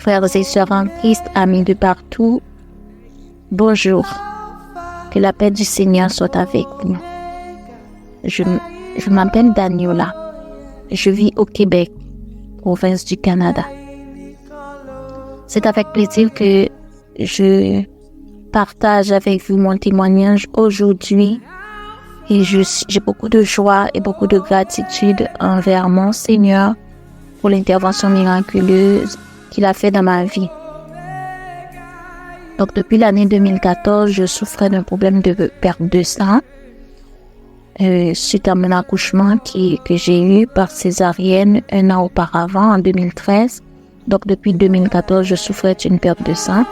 Frères et sœurs en Christ, amis de partout, bonjour. Que la paix du Seigneur soit avec vous. Je m'appelle Daniela. Je vis au Québec, province du Canada. C'est avec plaisir que je partage avec vous mon témoignage aujourd'hui. Et j'ai beaucoup de joie et beaucoup de gratitude envers mon Seigneur pour l'intervention miraculeuse qu'il a fait dans ma vie. Donc, depuis l'année 2014, je souffrais d'un problème de perte de sang suite à mon accouchement que j'ai eu par césarienne 1 an auparavant, en 2013. Donc, depuis 2014, je souffrais d'une perte de sang.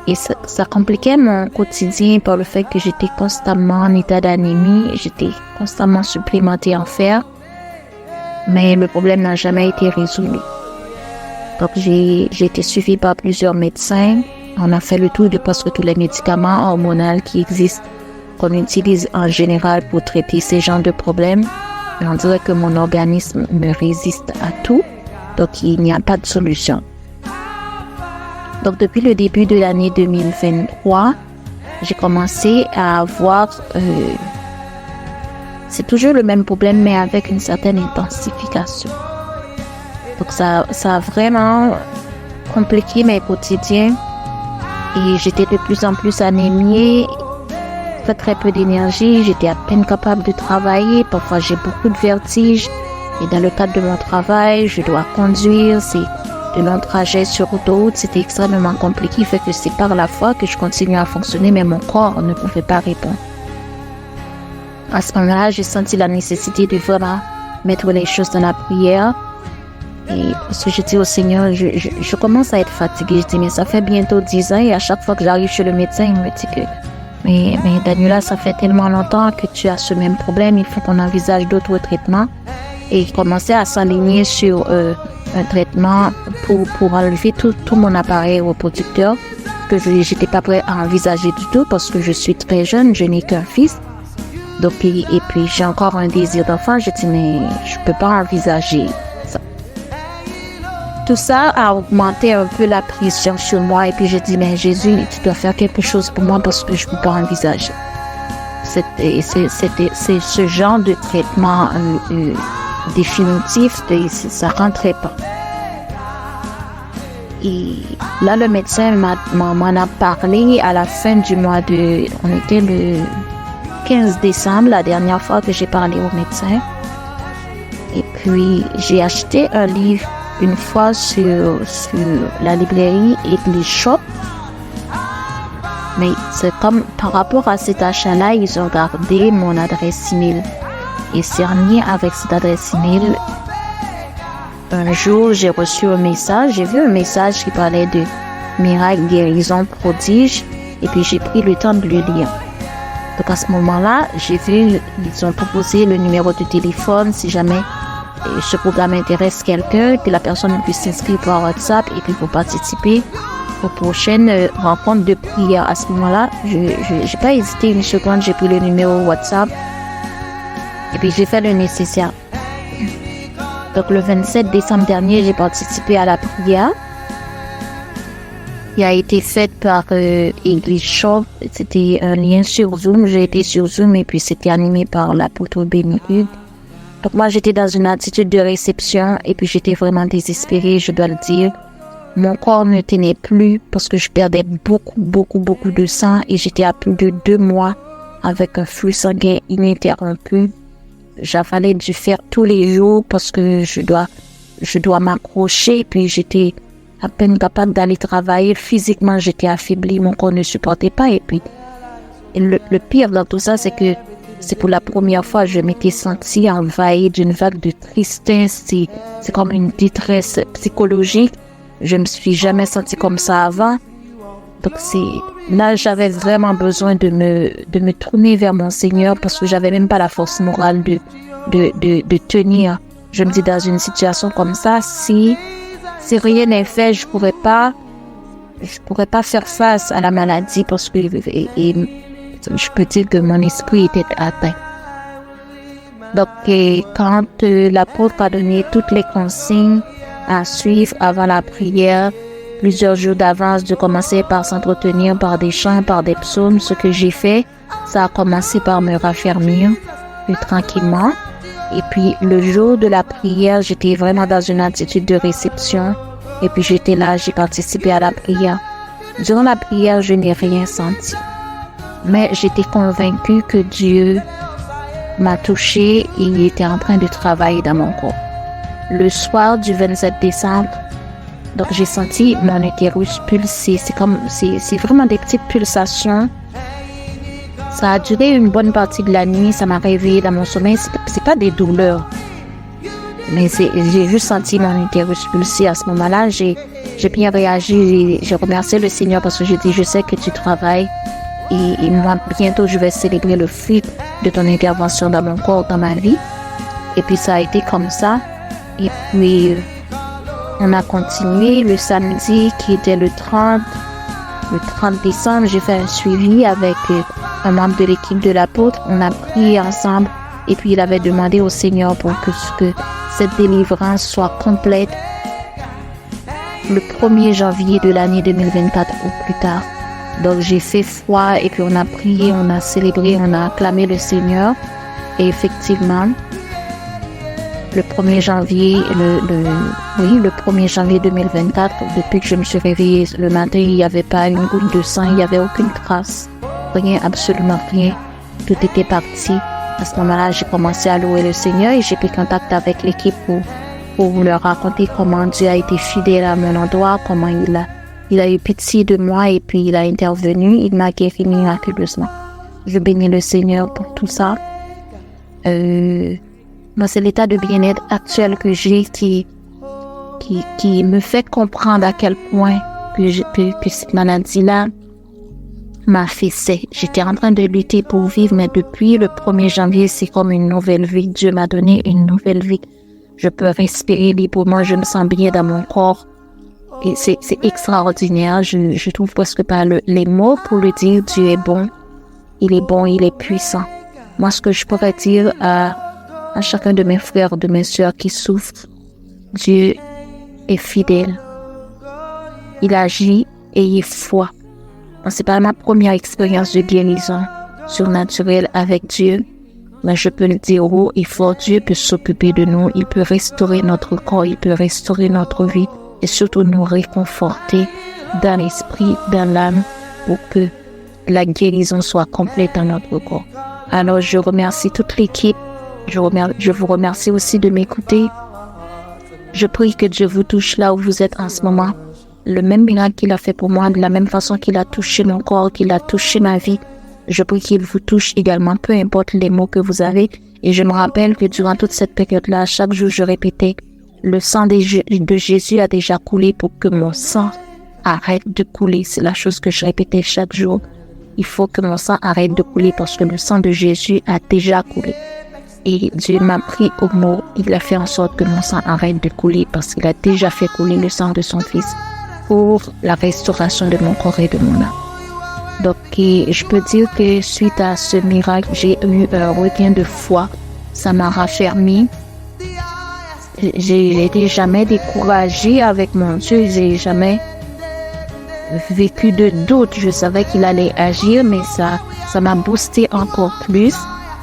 Et ça compliquait mon quotidien par le fait que j'étais constamment en état d'anémie, j'étais constamment supplémentée en fer, mais le problème n'a jamais été résolu. Donc j'ai été suivie par plusieurs médecins, on a fait le tour de presque tous les médicaments hormonaux qui existent, qu'on utilise en général pour traiter ces genres de problèmes, mais on dirait que mon organisme me résiste à tout, donc il n'y a pas de solution. Donc, depuis le début de l'année 2023, j'ai commencé à avoir... c'est toujours le même problème, mais avec une certaine intensification. Donc, ça a vraiment compliqué mes quotidiens. Et j'étais de plus en plus anémiée, très peu d'énergie. J'étais à peine capable de travailler. Parfois, j'ai beaucoup de vertiges. Et dans le cadre de mon travail, je dois conduire. C'est de longs trajets sur autoroute, c'était extrêmement compliqué, fait que c'est par la foi que je continue à fonctionner, mais mon corps ne pouvait pas répondre. À ce moment-là, j'ai senti la nécessité de vraiment mettre les choses dans la prière. Et parce que je dis au Seigneur, je commence à être fatiguée. Je dis, mais ça fait bientôt 10 ans et à chaque fois que j'arrive chez le médecin, il me dit que mais Daniela, ça fait tellement longtemps que tu as ce même problème, il faut qu'on envisage d'autres traitements. Et il commençait à s'aligner sur un traitement pour enlever tout mon appareil reproducteur que je n'étais pas prêt à envisager du tout parce que je suis très jeune, je n'ai qu'un fils. Donc, et puis j'ai encore un désir d'enfant. Je dis, mais je peux pas envisager ça. Tout ça a augmenté un peu la pression sur moi et puis j'ai dit, mais Jésus, tu dois faire quelque chose pour moi parce que je peux pas envisager. C'est ce genre de traitement définitif, ça rentrait pas. Et là, le médecin m'en a parlé à la fin du mois on était le 15 décembre, la dernière fois que j'ai parlé au médecin. Et puis, j'ai acheté un livre une fois sur la librairie English Shop. Mais c'est comme, par rapport à cet achat-là, ils ont gardé mon adresse email. Et c'est en lien avec cette adresse email. Un jour, j'ai reçu un message. J'ai vu un message qui parlait de miracle, guérison, prodige. Et puis, j'ai pris le temps de le lire. Donc, à ce moment-là, j'ai vu, ils ont proposé le numéro de téléphone si jamais ce programme intéresse quelqu'un, que la personne puisse s'inscrire par WhatsApp et puis pour participer aux prochaines rencontres de prière. À ce moment-là, je n'ai pas hésité une seconde, j'ai pris le numéro WhatsApp. Et puis, j'ai fait le nécessaire. Donc, le 27 décembre dernier, j'ai participé à la prière qui a été faite par English Shop. C'était un lien sur Zoom. J'ai été sur Zoom et puis c'était animé par l'apôtre Bénédicte. Donc, moi, j'étais dans une attitude de réception et puis j'étais vraiment désespérée, je dois le dire. Mon corps ne tenait plus parce que je perdais beaucoup de sang et j'étais à plus de 2 mois avec un flux sanguin ininterrompu. J'avalais du fer tous les jours parce que je dois m'accrocher. Puis j'étais à peine capable d'aller travailler. Physiquement, j'étais affaiblie. Mon corps ne supportait pas. Et puis, le pire dans tout ça, c'est que c'est pour la première fois je m'étais sentie envahie d'une vague de tristesse. C'est comme une détresse psychologique. Je me suis jamais sentie comme ça avant. Donc là, j'avais vraiment besoin de me tourner vers mon Seigneur parce que j'avais même pas la force morale de tenir. Je me dis, dans une situation comme ça, si rien n'est fait, je pourrais pas faire face à la maladie parce que je peux dire que mon esprit était atteint. Donc, quand l'apôtre a donné toutes les consignes à suivre avant la prière, plusieurs jours d'avance de commencer par s'entretenir par des chants, par des psaumes. Ce que j'ai fait, ça a commencé par me raffermir plus tranquillement. Et puis le jour de la prière, j'étais vraiment dans une attitude de réception. Et puis j'étais là, j'ai participé à la prière. Durant la prière, je n'ai rien senti. Mais j'étais convaincue que Dieu m'a touchée et il était en train de travailler dans mon corps. Le soir du 27 décembre, donc j'ai senti mon utérus pulser. C'est vraiment des petites pulsations. Ça a duré une bonne partie de la nuit, ça m'a réveillée dans mon sommeil. C'est pas des douleurs, mais j'ai juste senti mon utérus pulser. À ce moment-là, j'ai bien réagi. J'ai remercié le Seigneur parce que j'ai dit, je sais que tu travailles et moi, bientôt, je vais célébrer le fruit de ton intervention dans mon corps, dans ma vie. Et puis, ça a été comme ça. Et puis, on a continué le samedi qui était le 30 décembre. J'ai fait un suivi avec un membre de l'équipe de l'apôtre. On a prié ensemble et puis il avait demandé au Seigneur pour que cette délivrance soit complète le 1er janvier de l'année 2024 ou plus tard. Donc j'ai fait foi et puis on a prié, on a célébré, on a acclamé le Seigneur. Et effectivement, le 1er janvier, le 1er janvier 2024, depuis que je me suis réveillée le matin, il n'y avait pas une goutte de sang, il n'y avait aucune trace. Rien, absolument rien. Tout était parti. À ce moment-là, j'ai commencé à louer le Seigneur et j'ai pris contact avec l'équipe pour leur raconter comment Dieu a été fidèle à mon endroit, comment il a eu pitié de moi et puis il a intervenu, il m'a guéri miraculeusement. Je bénis le Seigneur pour tout ça. Moi, c'est l'état de bien-être actuel que j'ai qui me fait comprendre à quel point que cette maladie-là m'a fessé. J'étais en train de lutter pour vivre, mais depuis le 1er janvier, c'est comme une nouvelle vie. Dieu m'a donné une nouvelle vie. Je peux respirer librement, je me sens bien dans mon corps. Et c'est extraordinaire. Je trouve presque pas les mots pour le dire. Dieu est bon. Il est bon, il est puissant. Moi, ce que je pourrais dire à chacun de mes frères, de mes sœurs qui souffrent, Dieu est fidèle. Il agit et il foi. C'est pas ma première expérience de guérison surnaturelle avec Dieu, mais je peux le dire haut et fort, Dieu peut s'occuper de nous, il peut restaurer notre corps, il peut restaurer notre vie et surtout nous réconforter dans l'esprit, dans l'âme pour que la guérison soit complète dans notre corps. Alors je remercie toute l'équipe, je vous remercie aussi de m'écouter. Je prie que Dieu vous touche là où vous êtes en ce moment. Le même miracle qu'il a fait pour moi, de la même façon qu'il a touché mon corps, qu'il a touché ma vie, je prie qu'il vous touche également, peu importe les mots que vous avez. Et je me rappelle que durant toute cette période-là, chaque jour, je répétais, le sang de Jésus a déjà coulé pour que mon sang arrête de couler. C'est la chose que je répétais chaque jour. Il faut que mon sang arrête de couler parce que le sang de Jésus a déjà coulé. Et Dieu m'a pris au mot. Il a fait en sorte que mon sang arrête de couler parce qu'il a déjà fait couler le sang de son Fils pour la restauration de mon corps et de mon âme. Donc, je peux dire que suite à ce miracle, j'ai eu un regain de foi. Ça m'a raffermi. J'ai été jamais découragée avec mon Dieu. J'ai jamais vécu de doute. Je savais qu'il allait agir, mais ça m'a boosté encore plus.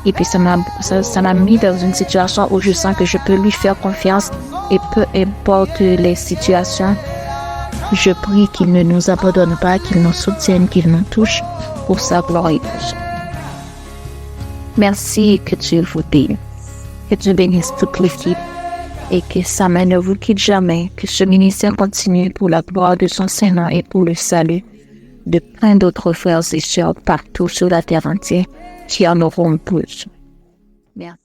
Et puis, ça m'a mis dans une situation où je sens que je peux lui faire confiance. Et peu importe les situations, je prie qu'il ne nous abandonne pas, qu'il nous soutienne, qu'il nous touche pour sa gloire et pour son. Merci et que Dieu vous bénisse. Que Dieu bénisse toute l'équipe et que sa main ne vous quitte jamais. Que ce ministère continue pour la gloire de son Seigneur et pour le salut de plein d'autres frères et sœurs partout sur la terre entière qui en auront besoin. Merci.